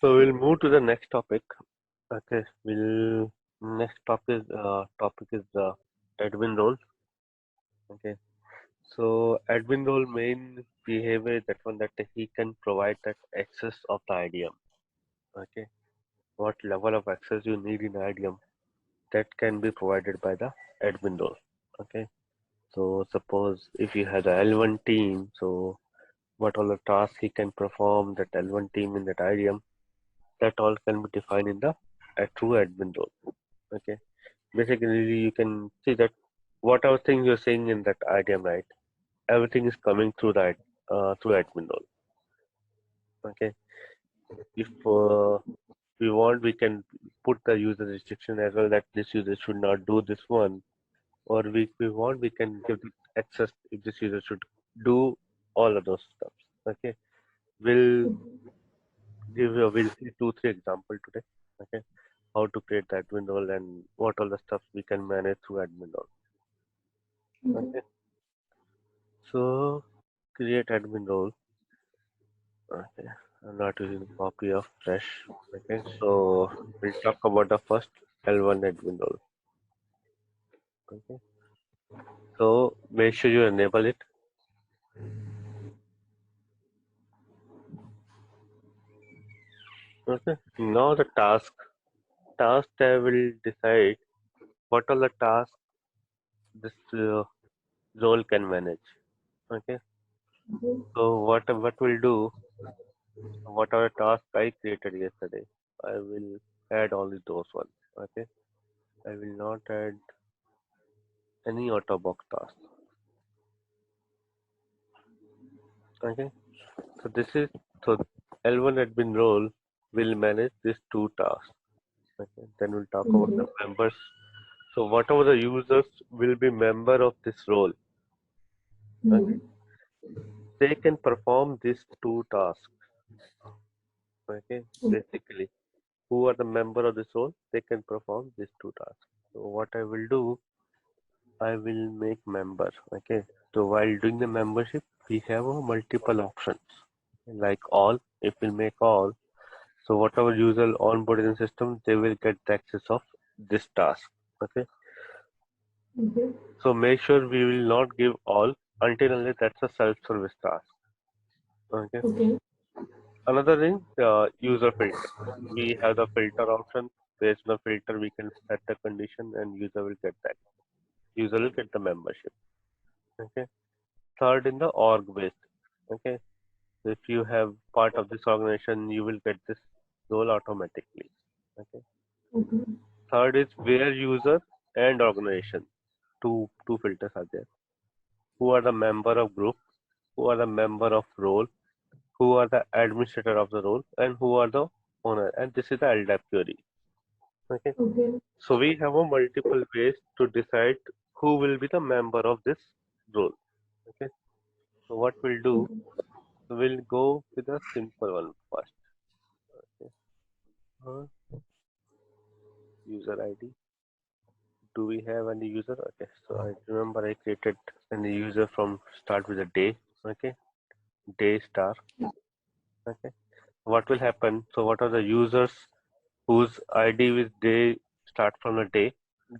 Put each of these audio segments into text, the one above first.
So we'll move to the next topic. Okay, we'll next topic is the admin role. Okay, so admin role main behavior is that one that he can provide that access of the IDM. Okay, what level of access you need in IDM that can be provided by the admin role. Okay, so suppose if you have the L1 team, so what all the tasks he can perform that L1 team in that IDM, that all can be defined in the a true admin role. Okay, basically you can see that whatever thing you're saying in that IDM, right? Everything is coming through that through admin role. Okay, if we want, we can put the user restriction as well that this user should not do this one, or if we want, we can give the access if this user should do all of those stuff. Okay, we'll we'll see 2 3 example today. Okay, how to create the admin role and what all the stuff we can manage through admin role. Mhm. Okay, so create admin role. Okay, I'm not using copy of fresh. Okay, so we'll talk about the first L1 admin role. Okay, so make sure you enable it. Okay, now the task tab will decide what are the tasks this role can manage. Okay, Mhm. so what we'll do, what are the tasks I created yesterday, I will add only those ones. Okay, I will not add any out of box task. Okay, so this is so L1 admin role will manage these 2 tasks. Okay, then we'll talk about the Mhm. members. So whatever the users will be member of this role, okay, Mhm. they can perform these 2 tasks. Okay, basically, who are the member of this role, they can perform these 2 tasks. So what I will do, I will make member. Okay, so while doing the membership, we have a multiple options like all. If we make all, so whatever user onboarded in system, they will get the access of this task. Okay. Mhm. So make sure we will not give all until unless that's a self-service task. Okay. Okay. Another thing, user filter. We have the filter option. Based on the filter, we can set the condition and user will get that. User will get the membership. Okay. Third in the org based. Okay. So if you have part of this organization, you will get this role automatically. Okay. Mhm. Third is where user and organization. Two filters are there. Who are the member of group? Who are the member of role? Who are the administrator of the role? And who are the owner? And this is the LDAP query. Okay. Okay. So we have a multiple ways to decide who will be the member of this role. Okay. So what we'll do, Okay. we'll go with a simple one first. Okay. User ID. Do we have any user? Okay. So I remember I created any user from start with a day. Okay. Day star. Okay. What will happen? So what are the users whose ID with day start from a day?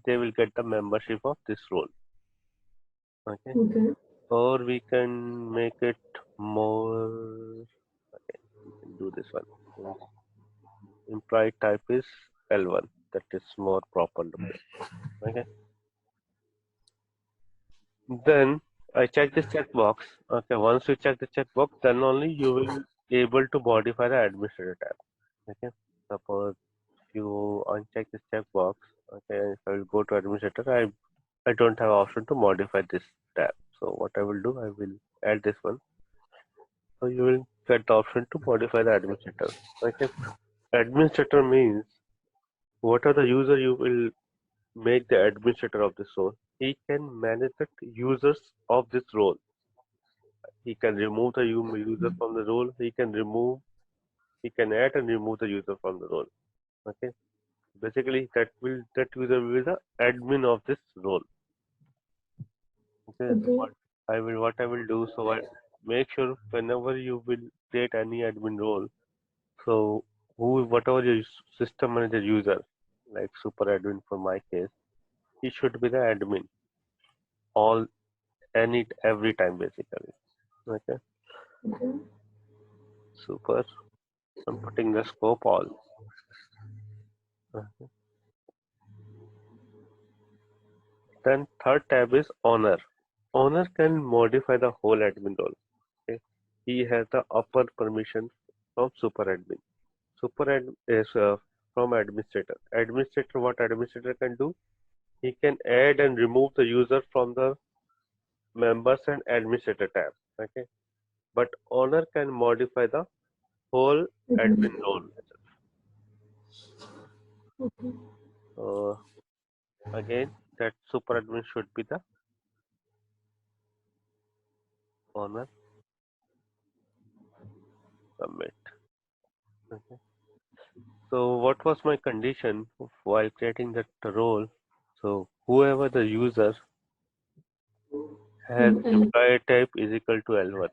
They will get the membership of this role. Okay. Okay. Or we can make it more. Okay, we can do this one. So employee type is L1. That is more proper looking. Okay. Then I check this checkbox. Okay. Once you check the checkbox, then only you will able to modify the administrator tab. Okay. Suppose you uncheck this checkbox. Okay. If I will go to administrator, I don't have option to modify this tab. So what I will do, I will add this one. So you will get the option to modify the administrator. Okay. Administrator means what are the user you will make the administrator of this role. He can manage the users of this role. He can remove the user from the role. He can add and remove the user from the role. Okay. Basically, that user will be the admin of this role. Okay. So Okay. what I will do, so I make sure whenever you will create any admin role, so whatever your system manager user, like super admin for my case, he should be the admin all every time basically. Okay, Okay. super. I'm putting the scope all. Okay. Then third tab is owner. Owner can modify the whole admin role. Okay. He has the upper permission from super admin. Super admin is from administrator. Administrator, what administrator can do? He can add and remove the user from the members and administrator tab. Okay. But owner can modify the whole admin Admin. role. Okay. Uh, Again, that super admin should be the owner. Submit. Okay. So what was my condition while creating that role? So whoever the user has And employee type is equal to L1.